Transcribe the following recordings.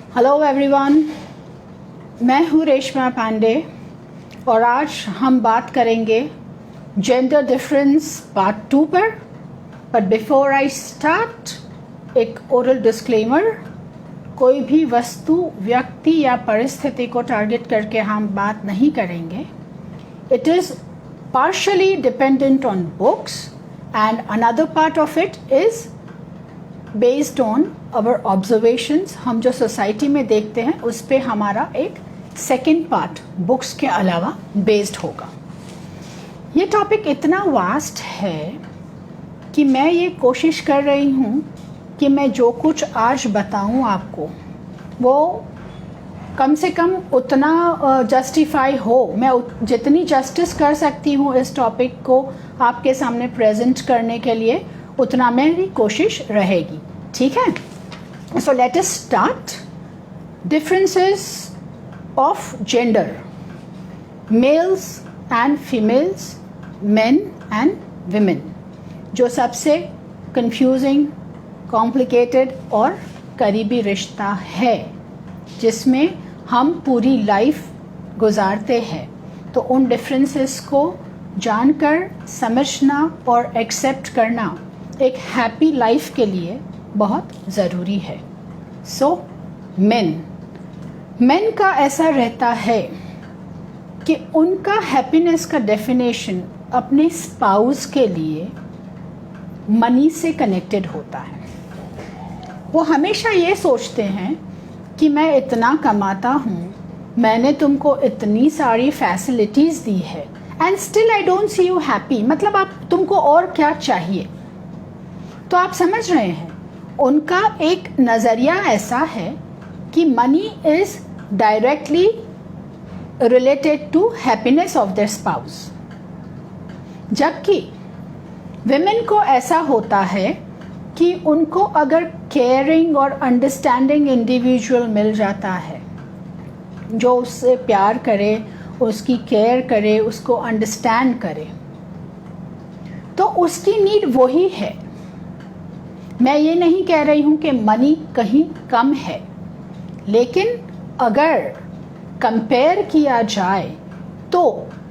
Hello everyone, मैं हूँ रेशमा पांडे और आज हम बात करेंगे जेंडर डिफरेंस पार्ट 2 पर। बट बिफोर आई स्टार्ट, एक ओरल डिस्क्लेमर। कोई भी वस्तु, व्यक्ति या परिस्थिति को टारगेट करके हम बात नहीं करेंगे। It is partially dependent on books and another part of it is based on our observations। हम जो सोसाइटी में देखते हैं उस पे हमारा एक सेकेंड पार्ट बुक्स के अलावा बेस्ड होगा। ये टॉपिक इतना वास्ट है कि मैं ये कोशिश कर रही हूँ कि मैं जो कुछ आज बताऊँ आपको वो कम से कम उतना जस्टिफाई हो। मैं जितनी जस्टिस कर सकती हूँ इस टॉपिक को आपके सामने प्रेजेंट करने के लिए, उतना मेरी कोशिश रहेगी। ठीक है, so let us start. Differences of gender, mails and females, main and women, जो सबसे कंफ्यूजिंग, कॉम्प्लिकेटेड और करीबी रिश्ता है जिसमें हम पूरी लाइफ गुजारते हैं। तो उन डिफरेंसेस को जानकर समझना और एक्सेप्ट करना एक हैप्पी लाइफ के लिए बहुत ज़रूरी है। सो मेन का ऐसा रहता है कि उनका हैप्पीनेस का डेफिनेशन अपने स्पाउस के लिए मनी से कनेक्टेड होता है। वो हमेशा ये सोचते हैं कि मैं इतना कमाता हूँ, मैंने तुमको इतनी सारी फैसिलिटीज़ दी है and still I don't see you happy. मतलब आप तुमको और क्या चाहिए। तो आप समझ रहे हैं, उनका एक नज़रिया ऐसा है कि money is directly related to happiness of their spouse, जबकि विमेन को ऐसा होता है कि उनको अगर केयरिंग और अंडरस्टैंडिंग इंडिविजुअल मिल जाता है जो उससे प्यार करे, उसकी केयर करे, उसको अंडरस्टैंड करे, तो उसकी नीड वही है। मैं ये नहीं कह रही हूँ कि मनी कहीं कम है, लेकिन अगर कंपेयर किया जाए तो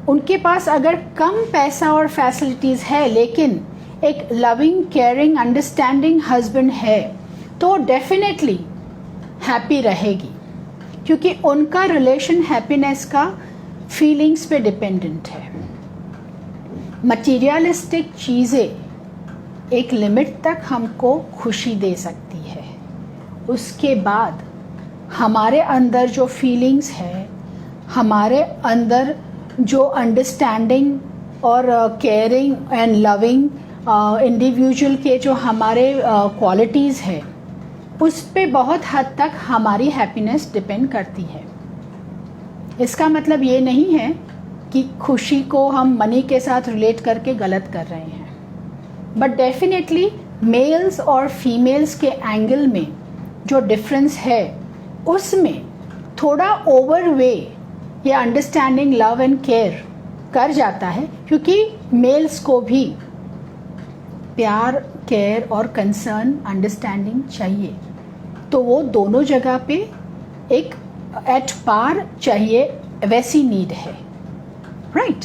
उनके पास अगर कम पैसा और फैसिलिटीज़ है लेकिन एक लविंग, केयरिंग, अंडरस्टैंडिंग हस्बैंड है तो डेफिनेटली हैप्पी रहेगी, क्योंकि उनका रिलेशन हैप्पीनेस का फीलिंग्स पे डिपेंडेंट है। मटीरियलिस्टिक चीज़ें एक लिमिट तक हमको खुशी दे सकती है, उसके बाद हमारे अंदर जो फीलिंग्स है, हमारे अंदर जो अंडरस्टैंडिंग और केयरिंग एंड लविंग इंडिविजुअल के जो हमारे क्वालिटीज़ है, उस पे बहुत हद तक हमारी हैप्पीनेस डिपेंड करती है। इसका मतलब ये नहीं है कि खुशी को हम मनी के साथ रिलेट करके गलत कर रहे हैं, बट डेफिनेटली मेल्स और फीमेल्स के एंगल में जो डिफरेंस है उसमें थोड़ा ओवर वे ये अंडरस्टैंडिंग, लव एंड केयर कर जाता है, क्योंकि मेल्स को भी प्यार, केयर और कंसर्न, अंडरस्टैंडिंग चाहिए। तो वो दोनों जगह पे एक एट पार चाहिए, वैसी नीड है, राइट।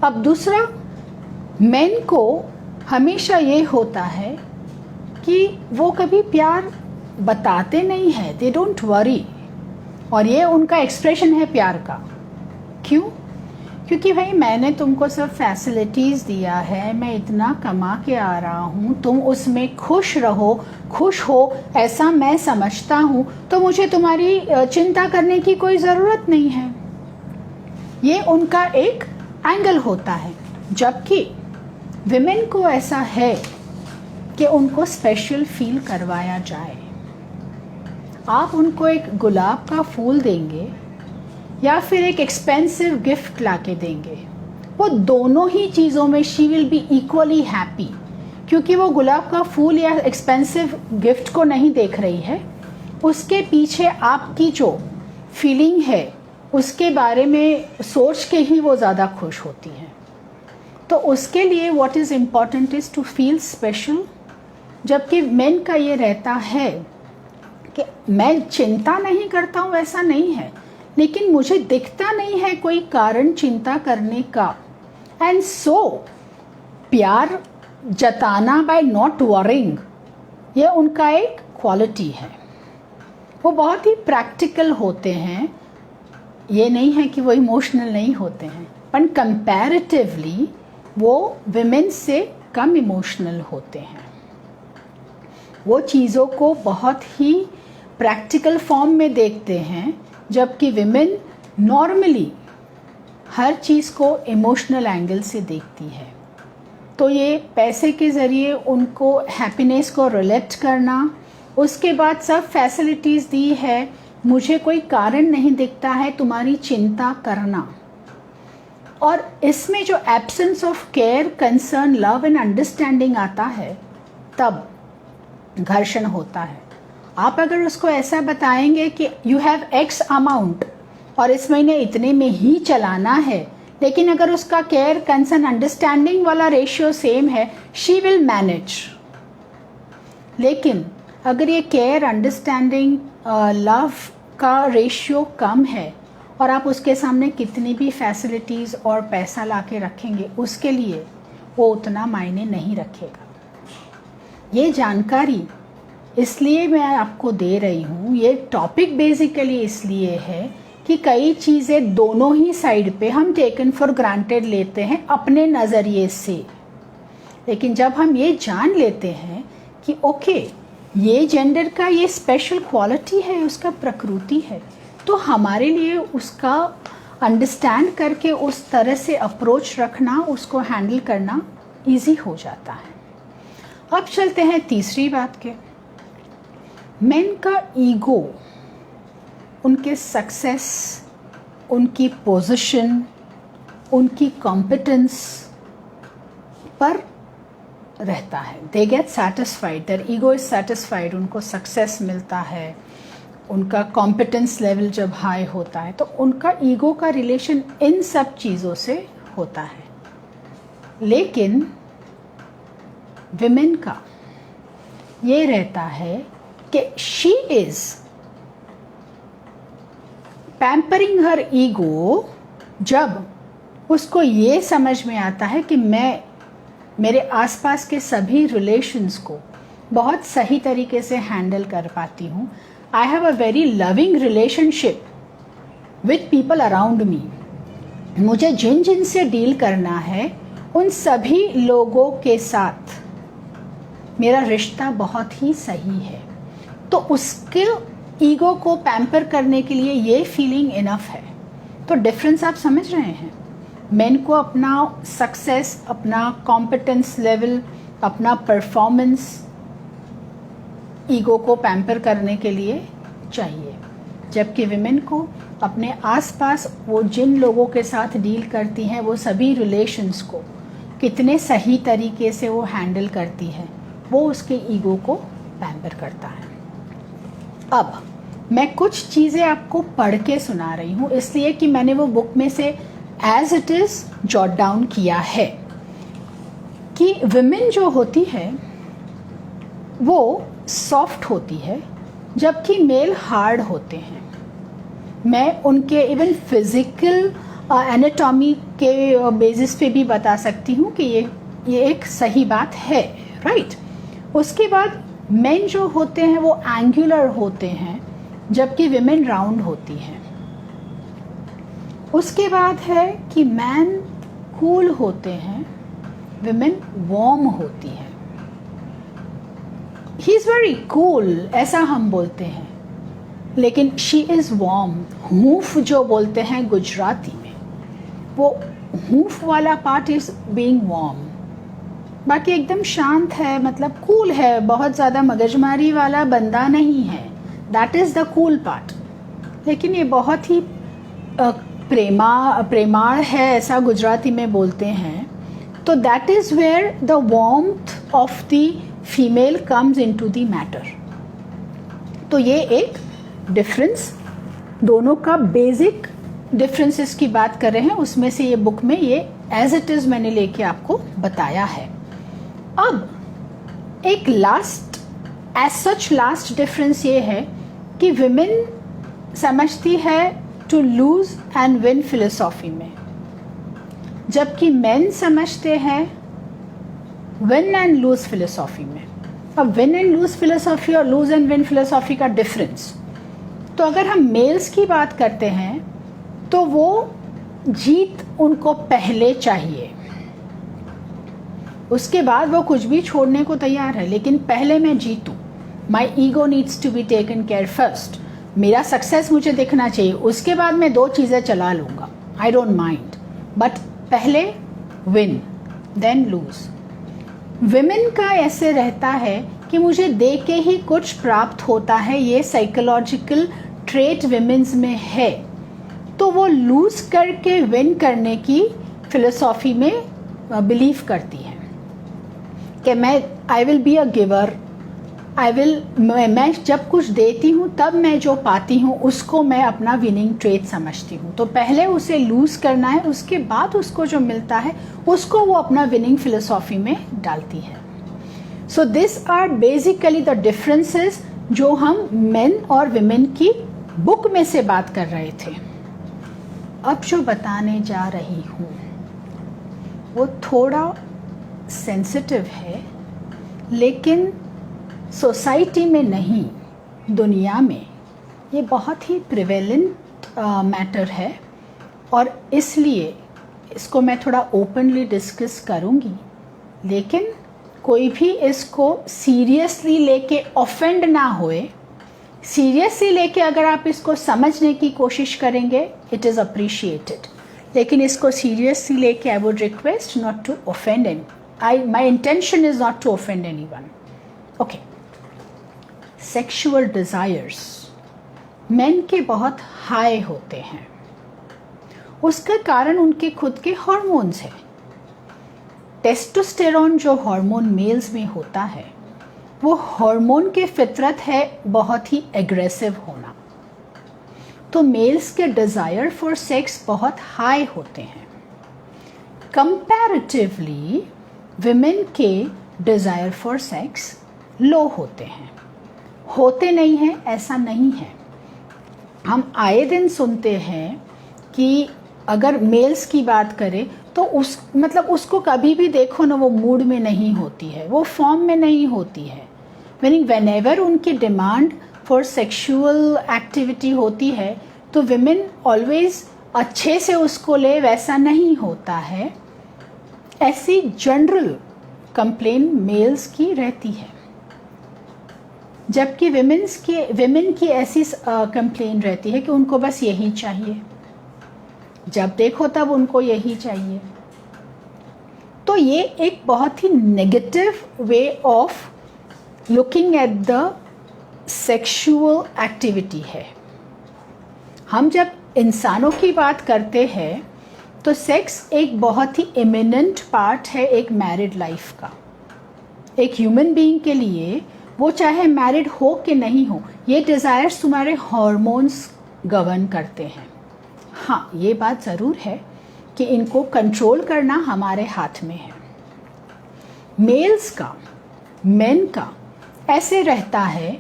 अब दूसरा, मेन को हमेशा ये होता है कि वो कभी प्यार बताते नहीं हैं, दे डोंट वरी, और ये उनका एक्सप्रेशन है प्यार का। क्यों? क्योंकि भाई मैंने तुमको सब फैसिलिटीज़ दिया है, मैं इतना कमा के आ रहा हूँ, तुम उसमें खुश रहो, खुश हो, ऐसा मैं समझता हूँ, तो मुझे तुम्हारी चिंता करने की कोई ज़रूरत नहीं है। ये उनका एक एंगल होता है। जबकि विमेन को ऐसा है कि उनको स्पेशल फील करवाया जाए। आप उनको एक गुलाब का फूल देंगे या फिर एक एक्सपेंसिव गिफ्ट लाके देंगे, वो दोनों ही चीज़ों में she will be equally happy, क्योंकि वो गुलाब का फूल या एक्सपेंसिव गिफ्ट को नहीं देख रही है, उसके पीछे आपकी जो फीलिंग है उसके बारे में सोच के ही वो ज़्यादा खुश होती हैं। तो उसके लिए what is important is to feel special. जबकि मेन का ये रहता है कि मैं चिंता नहीं करता हूँ वैसा नहीं है, लेकिन मुझे दिखता नहीं है कोई कारण चिंता करने का। एंड सो प्यार जताना बाय नॉट वरिंग, ये उनका एक क्वालिटी है। वो बहुत ही प्रैक्टिकल होते हैं, ये नहीं है कि वो इमोशनल नहीं होते हैं, पर कंपैरेटिवली वो विमेन से कम इमोशनल होते हैं। वो चीज़ों को बहुत ही प्रैक्टिकल फॉर्म में देखते हैं, जबकि विमेन नॉर्मली हर चीज़ को इमोशनल एंगल से देखती है। तो ये पैसे के ज़रिए उनको हैप्पीनेस को रिलेट करना, उसके बाद सब फैसिलिटीज़ दी है, मुझे कोई कारण नहीं दिखता है तुम्हारी चिंता करना। और इसमें जो absence of care, concern, love and understanding आता है, तब घर्षण होता है। आप अगर उसको ऐसा बताएंगे कि यू हैव एक्स अमाउंट और इस महीने इतने में ही चलाना है, लेकिन अगर उसका केयर, कंसर्न, अंडरस्टैंडिंग वाला रेशियो सेम है, शी विल मैनेज। लेकिन अगर ये केयर, अंडरस्टैंडिंग, लव का रेशियो कम है और आप उसके सामने कितनी भी फैसिलिटीज़ और पैसा ला के रखेंगे, उसके लिए वो उतना मायने नहीं रखेगा। ये जानकारी इसलिए मैं आपको दे रही हूँ, ये टॉपिक बेसिकली इसलिए है कि कई चीज़ें दोनों ही साइड पे हम टेकन फॉर ग्रांटेड लेते हैं अपने नज़रिए से। लेकिन जब हम ये जान लेते हैं कि ओके, ये जेंडर का ये स्पेशल क्वालिटी है, उसका प्रकृति है, तो हमारे लिए उसका अंडरस्टैंड करके उस तरह से अप्रोच रखना, उसको हैंडल करना इजी हो जाता है। अब चलते हैं तीसरी बात के। मेन का ईगो उनके सक्सेस, उनकी पोजीशन, उनकी कॉम्पिटेंस पर रहता है। They get satisfied, their ego is satisfied, उनको सक्सेस मिलता है, उनका कॉम्पिटेंस लेवल जब हाई होता है, तो उनका ईगो का रिलेशन इन सब चीज़ों से होता है। लेकिन विमेन का ये रहता है कि she is pampering her ego जब उसको ये समझ में आता है कि मैं मेरे आसपास के सभी रिलेशंस को बहुत सही तरीके से हैंडल कर पाती हूँ। I have a very loving relationship with people around me. मुझे जिन जिन से डील करना है उन सभी लोगों के साथ मेरा रिश्ता बहुत ही सही है। तो उसके ईगो को पैम्पर करने के लिए ये फीलिंग इनफ है। तो डिफरेंस आप समझ रहे हैं? मेन को अपना सक्सेस, अपना कॉम्पिटेंस लेवल, अपना परफॉर्मेंस ईगो को पैम्पर करने के लिए चाहिए, जबकि विमेन को अपने आसपास वो जिन लोगों के साथ डील करती हैं वो सभी रिलेशंस को कितने सही तरीके से वो हैंडल करती है, वो उसके ईगो को पैम्पर करता है। अब मैं कुछ चीज़ें आपको पढ़ के सुना रही हूँ, इसलिए कि मैंने वो बुक में से as it is jot down किया है कि विमेन जो होती है वो सॉफ्ट होती है, जबकि मेल हार्ड होते हैं। मैं उनके इवन फिजिकल एनाटॉमी के बेसिस पे भी बता सकती हूँ कि ये एक सही बात है, राइट। उसके बाद मेन जो होते हैं वो एंगुलर होते हैं, जबकि विमेन राउंड होती हैं। उसके बाद है कि मैन कूल होते हैं, विमेन वार्म होती हैं। ही इज़ वेरी कूल ऐसा हम बोलते हैं, लेकिन शी इज़ वार्म। हूफ जो बोलते हैं गुजराती में, वो हूफ वाला पार्ट इज़ बीइंग वार्म। बाकी एकदम शांत है, मतलब कूल है, बहुत ज़्यादा मगजमारी वाला बंदा नहीं है, that is the cool part. लेकिन ये बहुत ही प्रेमाळ है, ऐसा गुजराती में बोलते हैं। तो that is where the warmth of the female comes into the matter. तो ये एक डिफरेंस, दोनों का बेसिक डिफरेंसेस की बात कर रहे हैं, उसमें से ये बुक में ये एज इट इज़ मैंने लेके आपको बताया है। अब एक last as such last difference ये है कि विमेन समझती है to lose and win philosophy में, जबकि मेन समझते हैं विन एंड लूज फिलोसॉफी में। अब विन एंड लूज फिलोसॉफी और लूज एंड विन फिलोसॉफी का डिफरेंस, तो अगर हम मेल्स की बात करते हैं तो वो जीत उनको पहले चाहिए, उसके बाद वो कुछ भी छोड़ने को तैयार है, लेकिन पहले मैं जीतूं। My ego needs to be taken care first, मेरा सक्सेस मुझे दिखना चाहिए, उसके बाद मैं 2 चीज़ें चला लूँगा, आई डोंट माइंड, बट पहले विन देन लूज। विमेन का ऐसे रहता है कि मुझे दे के ही कुछ प्राप्त होता है, ये साइकोलॉजिकल ट्रेट विमेन्स में है, तो वो लूज करके विन करने की फिलोसॉफी में बिलीव करती है कि I will be a giver, मैं जब कुछ देती हूँ तब मैं जो पाती हूँ उसको मैं अपना विनिंग ट्रेट समझती हूँ, तो पहले उसे लूज करना है, उसके बाद उसको जो मिलता है उसको वो अपना विनिंग फिलोसॉफी में डालती है। So this are basically the differences जो हम मेन और विमेन की बुक में से बात कर रहे थे। अब जो बताने जा रही हूँ वो थोड़ा सेंसिटिव है, लेकिन सोसाइटी में नहीं, दुनिया में ये बहुत ही प्रिवेलेंट मैटर है, और इसलिए इसको मैं थोड़ा ओपनली डिस्कस करूँगी, लेकिन कोई भी इसको सीरियसली लेके ऑफेंड ना होए। सीरियसली लेके अगर आप इसको समझने की कोशिश करेंगे इट इज़ अप्रिशिएटेड, लेकिन इसको सीरियसली लेके I would request not to offend any, my intention is not to offend anyone. Okay, sexual desires men के बहुत हाई होते हैं, उसका कारण उनके खुद के हार्मोन्स है। टेस्टोस्टेरोन जो हार्मोन मेल्स में होता है वो हार्मोन के फितरत है बहुत ही एग्रेसिव होना, तो मेल्स के डिज़ायर फॉर सेक्स बहुत हाई होते हैं। कंपैरेटिवली विमेन के डिज़ायर फॉर सेक्स लो होते हैं। होते नहीं हैं ऐसा नहीं है, हम आए दिन सुनते हैं कि अगर मेल्स की बात करें तो उसको कभी भी देखो ना वो मूड में नहीं होती है, वो फॉर्म में नहीं होती है, मीनिंग व्हेनेवर उनकी डिमांड फॉर सेक्सुअल एक्टिविटी होती है तो विमेन ऑलवेज अच्छे से उसको ले, वैसा नहीं होता है। ऐसी जनरल कंप्लेन मेल्स की रहती है, जबकि विमेन की ऐसी कंप्लेन रहती है कि उनको बस यही चाहिए, जब देखो तब उनको यही चाहिए। तो ये एक बहुत ही negative way of looking at the sexual activity है। हम जब इंसानों की बात करते हैं तो सेक्स एक बहुत ही इमिनेंट पार्ट है एक मैरिड लाइफ का। एक ह्यूमन बीइंग के लिए वो चाहे मैरिड हो कि नहीं हो, ये डिज़ायर्स तुम्हारे हार्मोन्स गवर्न करते हैं। हाँ, ये बात ज़रूर है कि इनको कंट्रोल करना हमारे हाथ में है। मेल्स का, मेन का ऐसे रहता है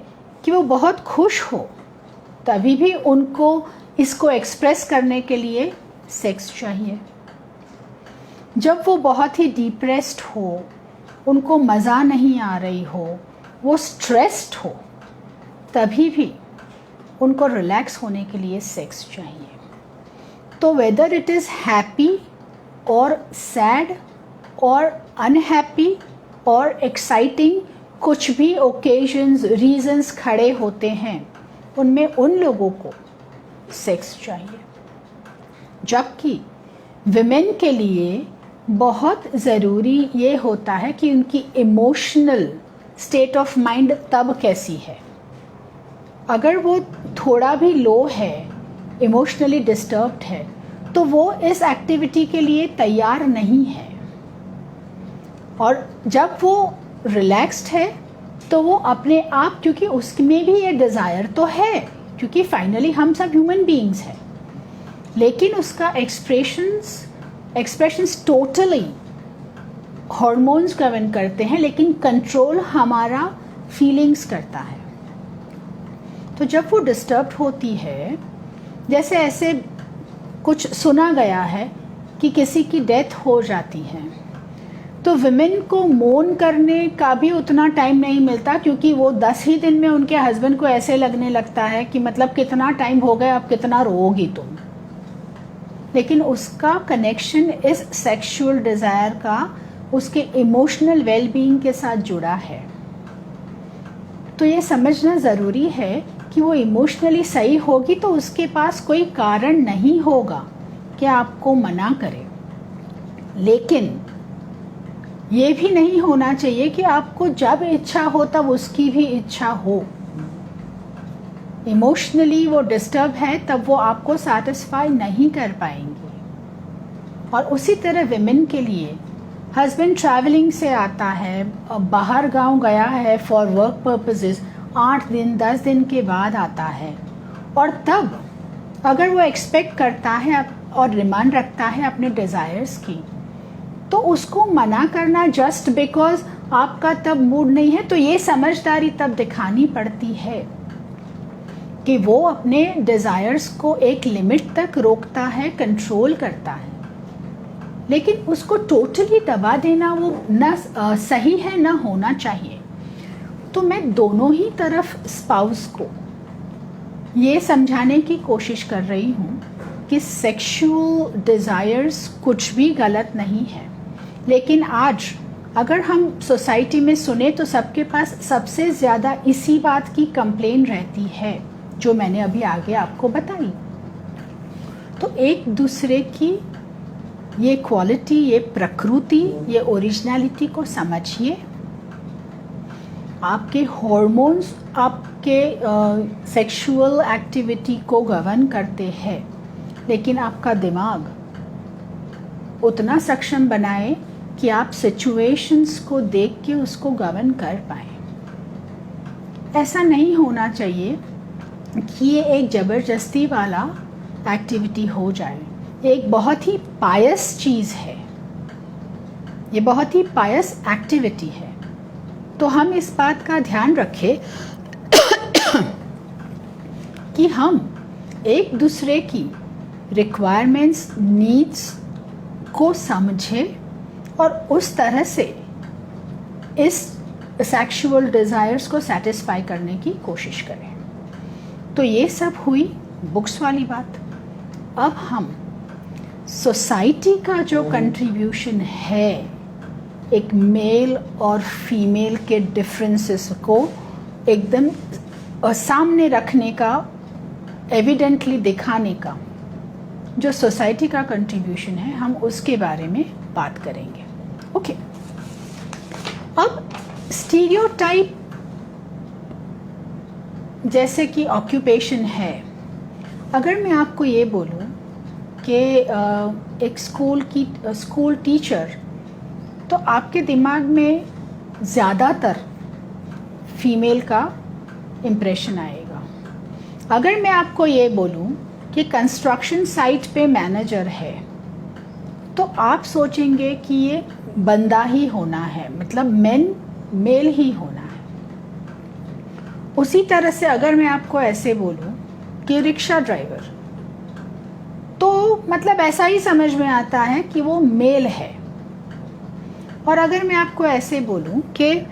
कि वो बहुत खुश हो तभी भी उनको इसको एक्सप्रेस करने के लिए सेक्स चाहिए। जब वो बहुत ही डिप्रेस्ड हो, उनको मज़ा नहीं आ रही हो, वो स्ट्रेस्ड हो, तभी भी उनको रिलैक्स होने के लिए सेक्स चाहिए। तो वेदर इट इज़ हैप्पी और सैड और अनहैप्पी और एक्साइटिंग, कुछ भी ओकेजन्स, रीजंस खड़े होते हैं, उनमें उन लोगों को सेक्स चाहिए। जबकि विमेन के लिए बहुत ज़रूरी ये होता है कि उनकी इमोशनल स्टेट ऑफ माइंड तब कैसी है। अगर वो थोड़ा भी लो है, इमोशनली डिस्टर्ब्ड है, तो वो इस एक्टिविटी के लिए तैयार नहीं है। और जब वो रिलैक्स्ड है तो वो अपने आप, क्योंकि उसमें भी ये डिज़ायर तो है, क्योंकि फाइनली हम सब ह्यूमन बीइंग्स हैं, लेकिन उसका एक्सप्रेशंस टोटली हार्मोन्स गवर्न करते हैं, लेकिन कंट्रोल हमारा फीलिंग्स करता है। तो जब वो डिस्टर्ब होती है, जैसे ऐसे कुछ सुना गया है कि किसी की डेथ हो जाती है, तो विमेन को मोन करने का भी उतना टाइम नहीं मिलता, क्योंकि वो 10 ही दिन में उनके हस्बैंड को ऐसे लगने लगता है कि मतलब कितना टाइम हो गया, अब कितना रोओगी तुम। लेकिन उसका कनेक्शन इस सेक्सुअल डिज़ायर का उसके इमोशनल वेलबीइंग के साथ जुड़ा है। तो ये समझना ज़रूरी है कि वो इमोशनली सही होगी तो उसके पास कोई कारण नहीं होगा कि आपको मना करे। लेकिन ये भी नहीं होना चाहिए कि आपको जब इच्छा हो तब उसकी भी इच्छा हो। इमोशनली वो डिस्टर्ब है तब वो आपको सैटिस्फाई नहीं कर पाएंगी। और उसी तरह विमेन के लिए हस्बैंड ट्रैवलिंग से आता है, बाहर गांव गया है फॉर वर्क पर्पसेस, 8 दिन 10 दिन के बाद आता है, और तब अगर वो एक्सपेक्ट करता है और डिमांड रखता है अपने डिज़ायर्स की, तो उसको मना करना जस्ट बिकॉज आपका तब मूड नहीं है, तो ये समझदारी तब दिखानी पड़ती है कि वो अपने डिज़ायर्स को एक लिमिट तक रोकता है, कंट्रोल करता है। लेकिन उसको टोटली दबा देना वो न सही है, न होना चाहिए। तो मैं दोनों ही तरफ स्पाउस को ये समझाने की कोशिश कर रही हूँ कि सेक्सुअल डिज़ायर्स कुछ भी गलत नहीं है। लेकिन आज अगर हम सोसाइटी में सुने तो सबके पास सबसे ज़्यादा इसी बात की कंप्लेन रहती है जो मैंने अभी आगे आपको बताई। तो एक दूसरे की ये क्वालिटी, ये प्रकृति, ये ओरिजिनलिटी को समझिए। आपके हॉर्मोन्स आपके सेक्सुअल एक्टिविटी को गवर्न करते हैं, लेकिन आपका दिमाग उतना सक्षम बनाए कि आप सिचुएशंस को देख के उसको गवर्न कर पाएँ। ऐसा नहीं होना चाहिए कि ये एक ज़बरदस्ती वाला एक्टिविटी हो जाए। एक बहुत ही पायस चीज़ है, ये बहुत ही पायस एक्टिविटी है। तो हम इस बात का ध्यान रखें कि हम एक दूसरे की रिक्वायरमेंट्स, नीड्स को समझें और उस तरह से इस सेक्सुअल डिज़ायर्स को सेटिस्फाई करने की कोशिश करें। तो ये सब हुई बुक्स वाली बात। अब हम सोसाइटी का जो कंट्रीब्यूशन है एक मेल और फीमेल के डिफरेंसेस को एकदम सामने रखने का, एविडेंटली दिखाने का जो सोसाइटी का कंट्रीब्यूशन है, हम उसके बारे में बात करेंगे। ओके, अब स्टीरियोटाइप जैसे कि ऑक्यूपेशन है। अगर मैं आपको ये बोलूँ कि एक स्कूल टीचर, तो आपके दिमाग में ज़्यादातर फीमेल का इम्प्रेशन आएगा। अगर मैं आपको ये बोलूँ कि कंस्ट्रक्शन साइट पे मैनेजर है, तो आप सोचेंगे कि ये बंदा ही होना है, मतलब मेल ही होना है। उसी तरह से अगर मैं आपको ऐसे बोलूँ कि रिक्शा ड्राइवर, तो मतलब ऐसा ही समझ में आता है कि वो मेल है। और अगर मैं आपको ऐसे बोलूं कि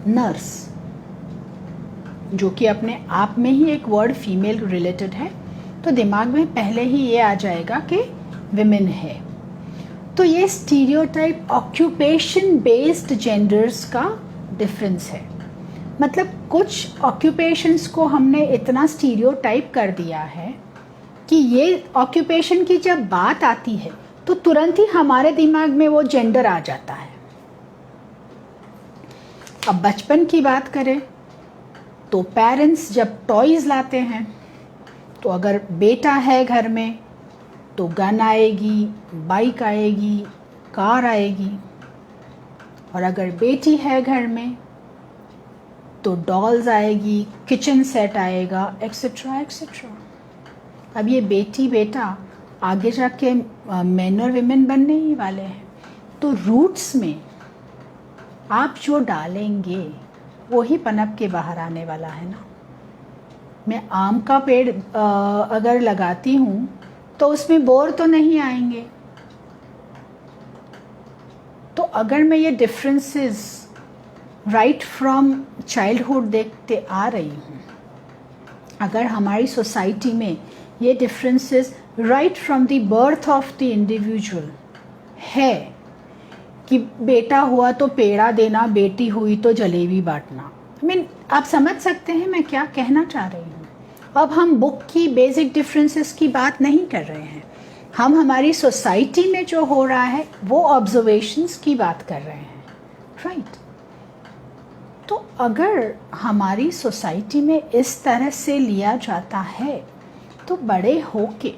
नर्स, जो कि अपने आप में ही एक वर्ड फीमेल रिलेटेड है, तो दिमाग में पहले ही ये आ जाएगा कि विमेन है। तो ये स्टीरियोटाइप ऑक्यूपेशन बेस्ड जेंडर्स का डिफरेंस है। मतलब कुछ ऑक्यूपेशंस को हमने इतना स्टीरियोटाइप कर दिया है कि ये ऑक्यूपेशन की जब बात आती है तो तुरंत ही हमारे दिमाग में वो जेंडर आ जाता है। अब बचपन की बात करें तो पेरेंट्स जब टॉयज़ लाते हैं, तो अगर बेटा है घर में तो गन आएगी, बाइक आएगी, कार आएगी, और अगर बेटी है घर में तो डॉल्स आएगी, किचन सेट आएगा, एक्सेट्रा एक्सेट्रा। अब ये बेटी बेटा आगे जाके मेन और विमेन बनने ही वाले हैं। तो रूट्स में आप जो डालेंगे वो ही पनप के बाहर आने वाला है ना। मैं आम का पेड़ अगर लगाती हूँ तो उसमें बोर तो नहीं आएंगे। तो अगर मैं ये डिफरेंसेस राइट फ्रॉम चाइल्डहुड देखते आ रही हूँ, अगर हमारी सोसाइटी में ये differences right from the birth of the individual है कि बेटा हुआ तो पेड़ा देना, बेटी हुई तो जलेबी बांटना, आप समझ सकते हैं मैं क्या कहना चाह रही हूँ। अब हम बुक की बेसिक डिफरेंसेस की बात नहीं कर रहे हैं, हम हमारी सोसाइटी में जो हो रहा है वो ऑब्जर्वेशंस की बात कर रहे हैं, राइट। तो अगर हमारी सोसाइटी में इस तरह से लिया जाता है तो बड़े होके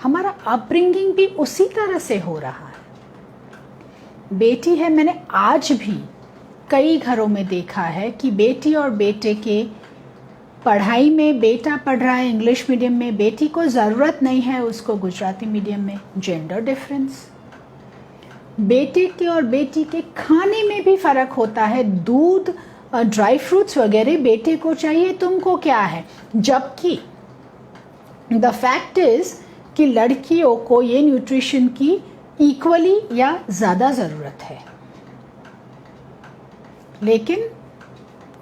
हमारा अपब्रिंगिंग भी उसी तरह से हो रहा है। बेटी है, मैंने आज भी कई घरों में देखा है कि बेटी और बेटे के पढ़ाई में, बेटा पढ़ रहा है इंग्लिश मीडियम में, बेटी को ज़रूरत नहीं है उसको गुजराती मीडियम में, जेंडर डिफरेंस। बेटे के और बेटी के खाने में भी फ़र्क होता है, दूध, ड्राई फ्रूट्स वगैरह बेटे को चाहिए, तुमको क्या है, जबकि द फैक्ट इज़ कि लड़कियों को ये न्यूट्रिशन की इक्वली या ज़्यादा ज़रूरत है। लेकिन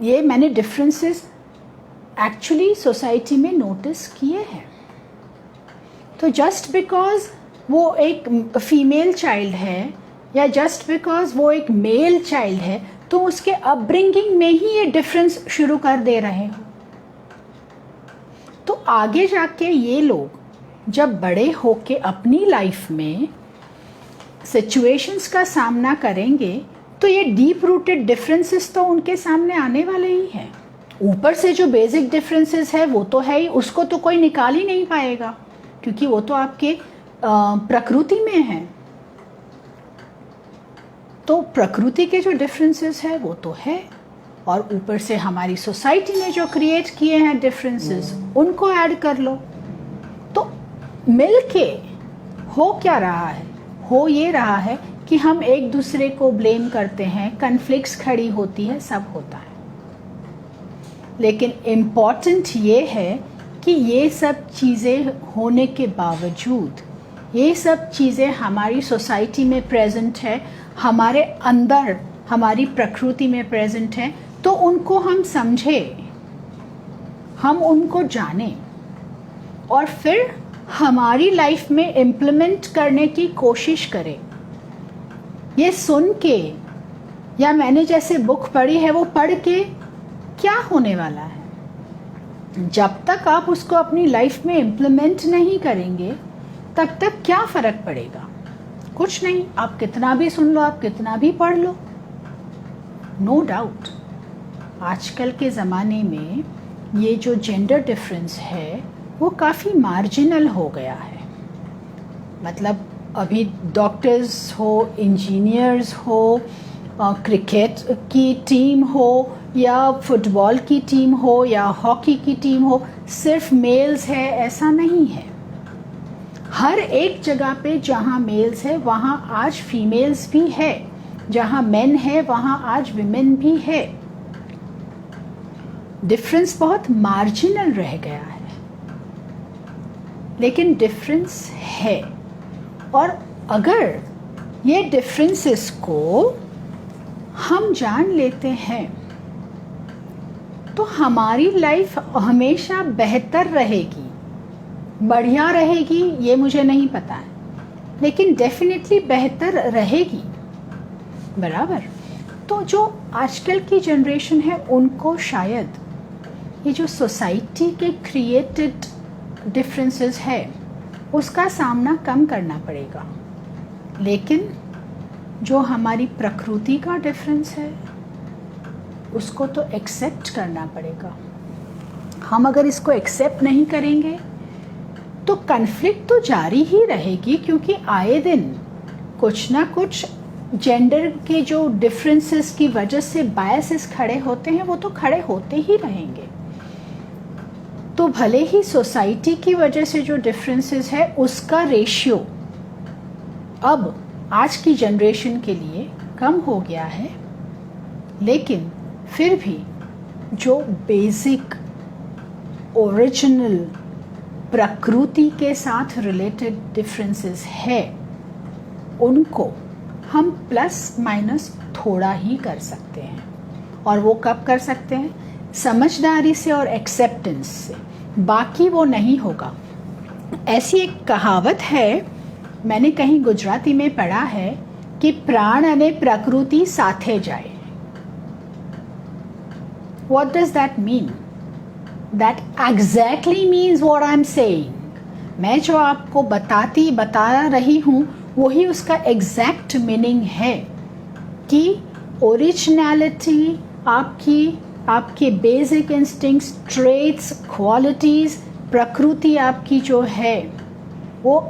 ये मैंने डिफरेंसेस एक्चुअली सोसाइटी में नोटिस किए हैं। तो जस्ट बिकॉज वो एक फीमेल चाइल्ड है या जस्ट बिकॉज वो एक मेल चाइल्ड है तो उसके अपब्रिंगिंग में ही ये डिफरेंस शुरू कर दे रहे हो। तो आगे जाके ये लोग जब बड़े होके अपनी लाइफ में सिचुएशंस का सामना करेंगे तो ये डीप रूटेड डिफरेंसेस तो उनके सामने आने वाले ही हैं। ऊपर से जो बेसिक डिफरेंसेस है वो तो है ही, उसको तो कोई निकाल ही नहीं पाएगा क्योंकि वो तो आपके प्रकृति में है। तो प्रकृति के जो डिफरेंसेस है वो तो है, और ऊपर से हमारी सोसाइटी ने जो क्रिएट किए हैं डिफरेंसेस उनको ऐड कर लो। तो मिलके हो क्या रहा है, हो ये रहा है कि हम एक दूसरे को ब्लेम करते हैं, कन्फ्लिक्ट्स खड़ी होती है, सब होता है। लेकिन इम्पॉर्टेंट ये है कि ये सब चीज़ें होने के बावजूद, ये सब चीज़ें हमारी सोसाइटी में प्रेजेंट है, हमारे अंदर हमारी प्रकृति में प्रेजेंट है, तो उनको हम समझें, हम उनको जानें और फिर हमारी लाइफ में इम्प्लीमेंट करने की कोशिश करें। ये सुन के या मैंने जैसे बुक पढ़ी है वो पढ़ के क्या होने वाला है, जब तक आप उसको अपनी लाइफ में इम्प्लीमेंट नहीं करेंगे तब तक क्या फ़र्क पड़ेगा, कुछ नहीं। आप कितना भी सुन लो, आप कितना भी पढ़ लो, नो डाउट आजकल के ज़माने में ये जो जेंडर डिफरेंस है वो काफ़ी मार्जिनल हो गया है। मतलब अभी डॉक्टर्स हो, इंजीनियर्स हो, क्रिकेट की टीम हो या फुटबॉल की टीम हो या हॉकी की टीम हो, सिर्फ मेल्स है ऐसा नहीं है। हर एक जगह पे जहाँ मेल्स है वहाँ आज फीमेल्स भी है, जहाँ मेन है वहाँ आज विमेन भी है। डिफरेंस बहुत मार्जिनल रह गया है, लेकिन डिफरेंस है। और अगर ये डिफरेंसेस को हम जान लेते हैं तो हमारी लाइफ हमेशा बेहतर रहेगी, बढ़िया रहेगी, ये मुझे नहीं पता है, लेकिन डेफिनेटली बेहतर रहेगी, बराबर। तो जो आजकल की जनरेशन है उनको शायद ये जो सोसाइटी के क्रिएटेड डिफरेंसेस है उसका सामना कम करना पड़ेगा, लेकिन जो हमारी प्रकृति का डिफरेंस है उसको तो एक्सेप्ट करना पड़ेगा। हम अगर इसको एक्सेप्ट नहीं करेंगे तो कन्फ्लिक्ट तो जारी ही रहेगी, क्योंकि आए दिन कुछ ना कुछ जेंडर के जो डिफरेंसेस की वजह से बायसेस खड़े होते हैं वो तो खड़े होते ही रहेंगे। तो भले ही सोसाइटी की वजह से जो डिफरेंसेस है उसका रेशियो अब आज की जनरेशन के लिए कम हो गया है, लेकिन फिर भी जो बेसिक ओरिजिनल प्रकृति के साथ रिलेटेड डिफरेंसेस है उनको हम प्लस माइनस थोड़ा ही कर सकते हैं। और वो कब कर सकते हैं? समझदारी से और एक्सेप्टेंस से, बाकी वो नहीं होगा। ऐसी एक कहावत है, मैंने कहीं गुजराती में पढ़ा है कि प्राण अने प्रकृति साथे जाए। What does that mean? That exactly means what I'm saying. मैं जो आपको बता रही हूँ वही उसका एग्जैक्ट मीनिंग है कि ओरिजिनलिटी आपके बेसिक इंस्टिंक्ट्स, ट्रेट्स, क्वालिटीज़, प्रकृति आपकी जो है वो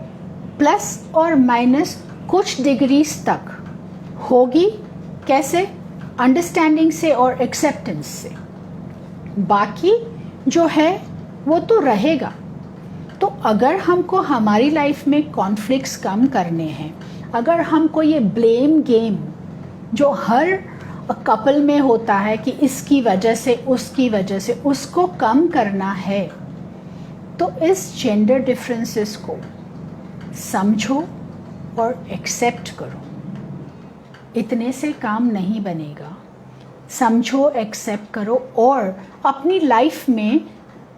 प्लस और माइनस कुछ डिग्रीज तक होगी। कैसे? अंडरस्टैंडिंग से और एक्सेप्टेंस से। बाकी जो है वो तो रहेगा। तो अगर हमको हमारी लाइफ में कॉन्फ्लिक्ट्स कम करने हैं, अगर हमको ये ब्लेम गेम जो हर कपल में होता है कि इसकी वजह से उसकी वजह से, उसको कम करना है, तो इस जेंडर डिफरेंसेस को समझो और एक्सेप्ट करो। इतने से काम नहीं बनेगा। समझो, एक्सेप्ट करो और अपनी लाइफ में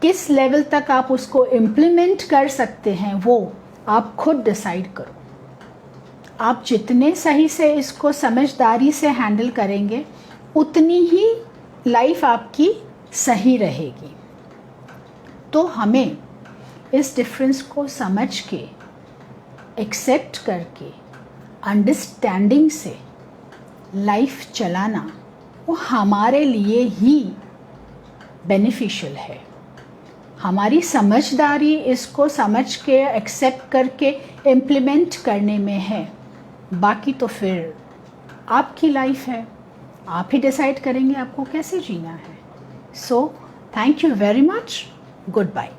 किस लेवल तक आप उसको इम्प्लीमेंट कर सकते हैं वो आप खुद डिसाइड करो। आप जितने सही से इसको समझदारी से हैंडल करेंगे उतनी ही लाइफ आपकी सही रहेगी। तो हमें इस डिफरेंस को समझ के, एक्सेप्ट करके, अंडरस्टैंडिंग से लाइफ चलाना वो हमारे लिए ही बेनिफिशियल है। हमारी समझदारी इसको समझ के, एक्सेप्ट करके इम्प्लीमेंट करने में है। बाकी तो फिर आपकी लाइफ है, आप ही डिसाइड करेंगे आपको कैसे जीना है। So thank you very much. Good bye.